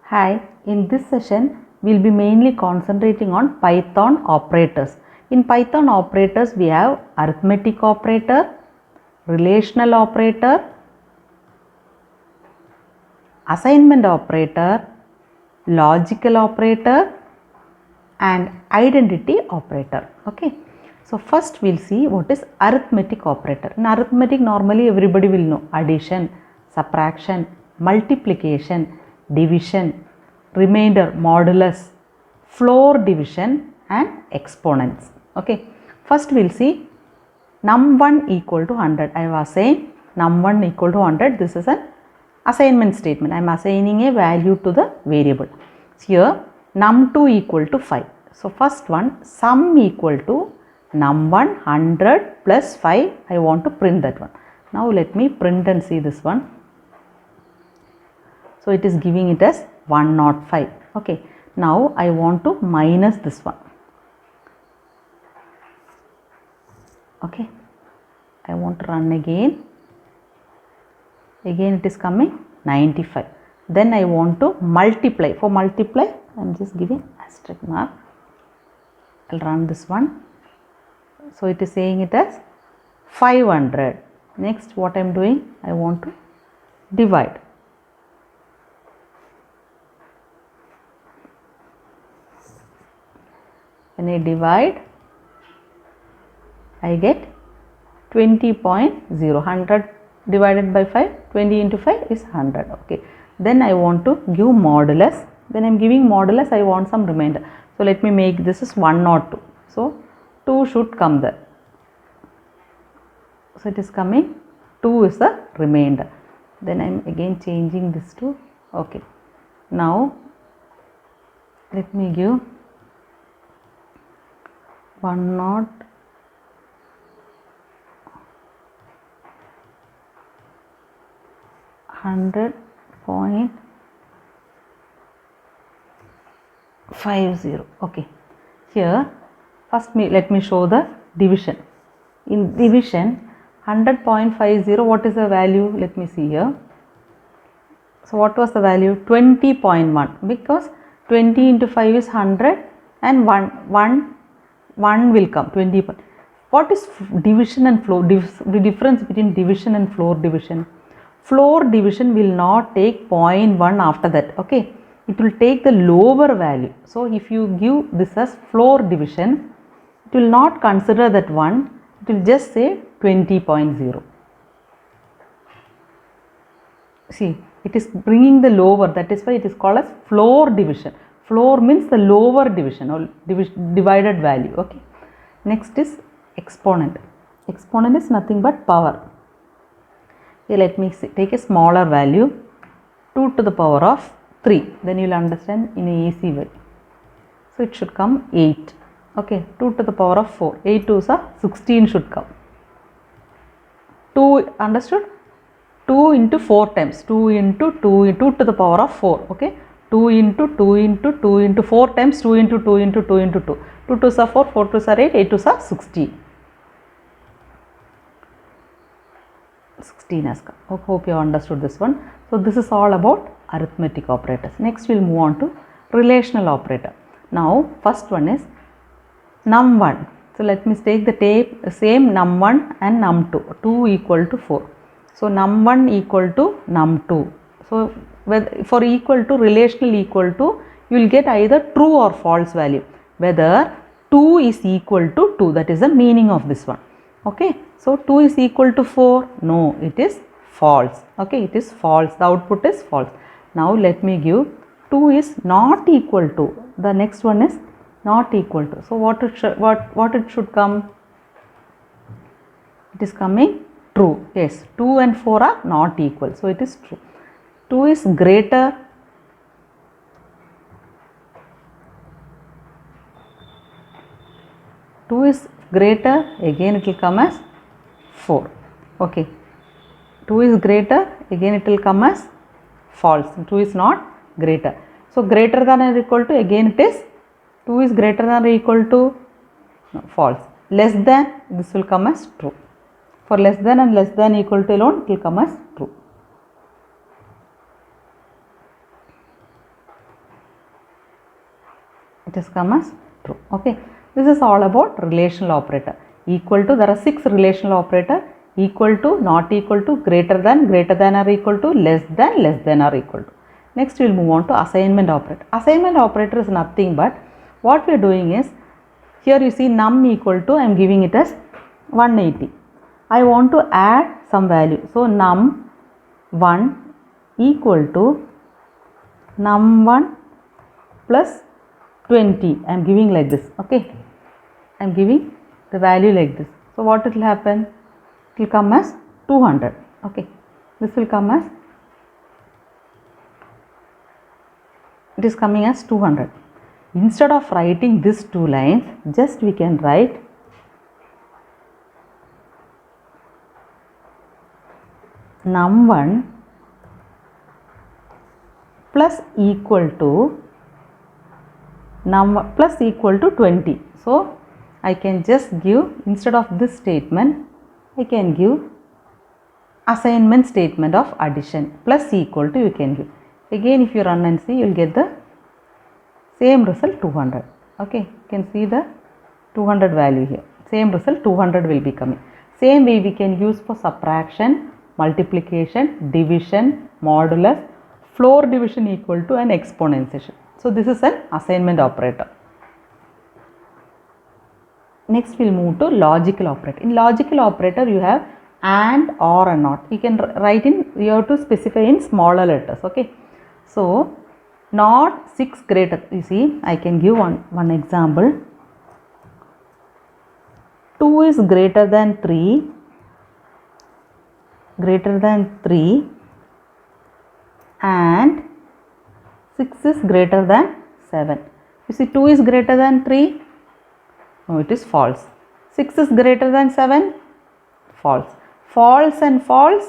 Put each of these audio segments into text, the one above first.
Hi, in this session we will be mainly concentrating on Python operators. In Python operators we have arithmetic operator, relational operator, assignment operator, logical operator and identity operator. Okay. So first we will see what is arithmetic operator. In arithmetic normally everybody will know addition, subtraction, multiplication, division, remainder, modulus, floor division and exponents. Okay. First we will see num1 equal to 100. I was saying num1 equal to 100. This is an assignment statement. I am assigning a value to the variable. So here num2 equal to 5. So first one sum equal to num1 100 plus 5. I want to print that one. Now let me print and see this one. So it is giving it as 105. Okay. Now I want to minus this one. Okay. I want to run again. Again it is coming 95. Then I want to multiply. For multiply I am just giving asterisk mark. I will run this one. So it is saying it as 500. Next what I am doing? I want to divide. When I divide, I get 20.0. 100 divided by 5, 20 into 5 is 100. Okay. Then I want to give modulus. When I am giving modulus, I want some remainder. So let me make this is 102. So 2 should come there. So it is coming 2 is the remainder. Then I am again changing this to okay. Now let me give 100. 100.50. Okay. Here first let me show the division. In division 100.50, what is the value? Let me see here. So what was the value? 20.1, because 20 into 5 is 100 and 1 will come 20. What is division and floor? The difference between division and floor division. Floor division will not take 0.1 after that. Okay. It will take the lower value. So if you give this as floor division, it will not consider that 1. It will just say 20.0. See, it is bringing the lower. That is why it is called as floor division. Floor means the lower division or divided value. Okay. Next is exponent. Exponent is nothing but power. Here let me take a smaller value, 2 to the power of 3. Then you will understand in an easy way. So it should come 8. Okay. 2 to the power of 4. 8 2s are 16 should come. 2 understood? 2 into 4 times. 2 into 2 to the power of 4. Okay. 2 into 2 into 2 into 4 times 2 into 2 into 2 into 2. 2 2s are 4, 4 2s are 8, 8 2s are 16. 16 has come. Hope you have understood this one. So this is all about arithmetic operators. Next we will move on to relational operator. Now first one is num1. So let me take the same num1 and num2. 2 equal to 4. So num1 equal to num2. So for equal to, relational equal to, you will get either true or false value. Whether 2 is equal to 2, that is the meaning of this one. Okay. So 2 is equal to 4. No, it is false. Okay, it is false. The output is false. Now let me give 2 is not equal to. The next one is not equal to. So what it should come? It is coming true. Yes, 2 and 4 are not equal. So it is true. 2 is greater. Again it will come as 4. Okay. 2 is greater, again it will come as false. 2 is not greater. So greater than or equal to, again it is 2 is greater than or equal to, no, false. Less than, this will come as true. For less than and less than equal to alone, it will come as true. it has come as true. Okay, this is all about relational operator. Equal to, there are 6 relational operator: equal to, not equal to, greater than or equal to, less than or equal to. Next we will move on to assignment operator. Assignment operator is nothing but what we are doing is, here you see num equal to, I am giving it as 180. I want to add some value. So num 1 equal to num 1 plus 20. I am giving like this. Okay, I am giving the value like this. So what it will happen? It will come as 200. Okay, this will come as, it is coming as 200. Instead of writing these 2 lines, just we can write num1 plus equal to num plus equal to 20. So I can just give, instead of this statement, I can give assignment statement of addition. Plus equal to you can give. Again if you run and see, you will get the same result 200. Okay, you can see the 200 value here. Same result 200 will be coming. Same way we can use for subtraction, multiplication, division, modulus, floor division equal to, an exponentiation. So this is an assignment operator. Next we will move to logical operator. In logical operator you have and, or, and not. You can write in, you have to specify in smaller letters. Okay, so not 6 greater, you see I can give one example. 2 is greater than 3 and 6 is greater than 7. You see 2 is greater than 3, no, it is false. 6 is greater than 7, false. False and false,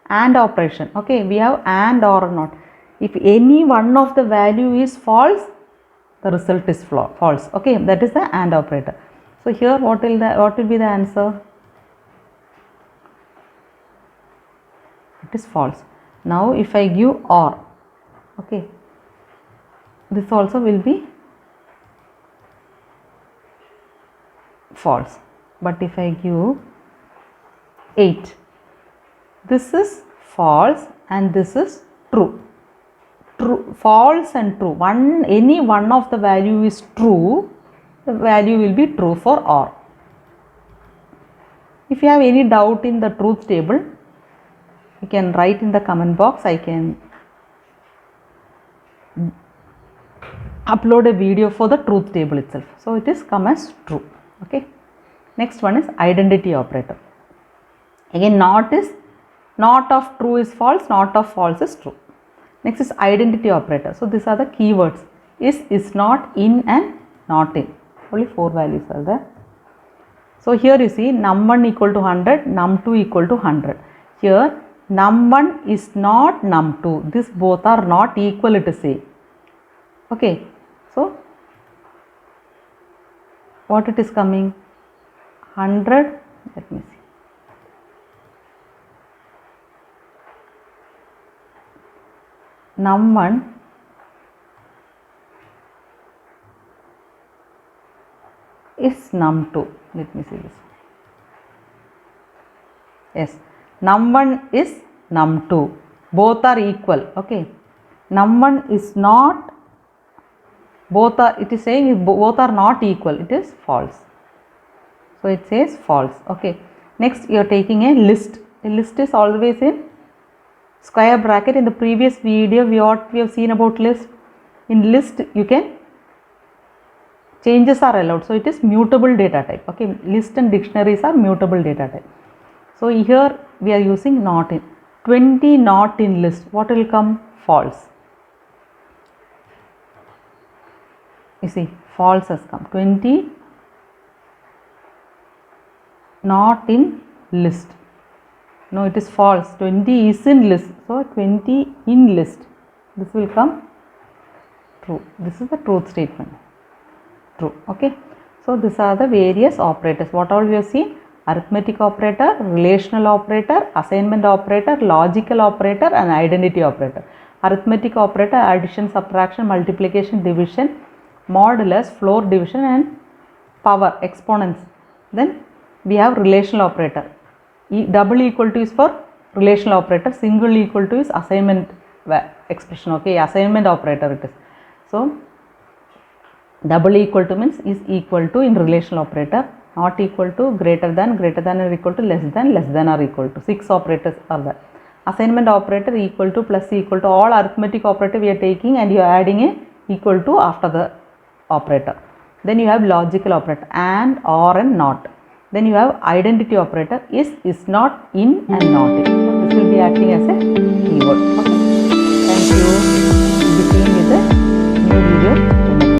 and operation. Okay, we have and, or, not. If any one of the value is false, the result is false. Okay, that is the and operator. So here what will be the answer? It is false. Now if I give or, okay, this also will be false. But if I give 8, this is false and this is true. True, false and true. Any one of the value is true, the value will be true for or. If you have any doubt in the truth table, you can write in the comment box. I can upload a video for the truth table itself. So it is come as true. Okay. Next one is identity operator. Again, not of true is false, not of false is true. Next is identity operator. So these are the keywords: is not, in, and not in. Only 4 values are there. So here you see num1 equal to 100, num2 equal to 100. Here num1 is not num2. These both are not equal, it is saying. Okay. So what it is coming? 100. Let me see. Num1 is num2. Let me see this. Yes, num1 is num2. Both are equal. Okay. Num1 is not, both are, it is saying both are not equal. It is false. So it says false. Okay. Next you are taking a list. A list is always in square bracket. In the previous video we have seen about list. In list you can, changes are allowed, so it is mutable data type. Okay, list and dictionaries are mutable data type. So here we are using not in. 20 not in list, what will come? False. You see, false has come. 20 not in list. No, it is false. 20 is in list. So 20 in list. This will come true. This is the truth statement. True. Okay. So these are the various operators. What all we have seen? Arithmetic operator, relational operator, assignment operator, logical operator, and identity operator. Arithmetic operator, addition, subtraction, multiplication, division, modulus, floor division and power, exponents. Then we have relational operator. Double equal to is for relational operator, single equal to is assignment expression, okay, assignment operator it is. So double equal to means is equal to in relational operator, not equal to, greater than or equal to, less than or equal to. 6 operators are there. Assignment operator equal to, plus equal to, all arithmetic operator we are taking and you are adding a equal to after the operator. Then you have logical operator, and, or and not. Then you have identity operator, is not, in and not in. So this will be acting as a keyword. Okay. Thank you.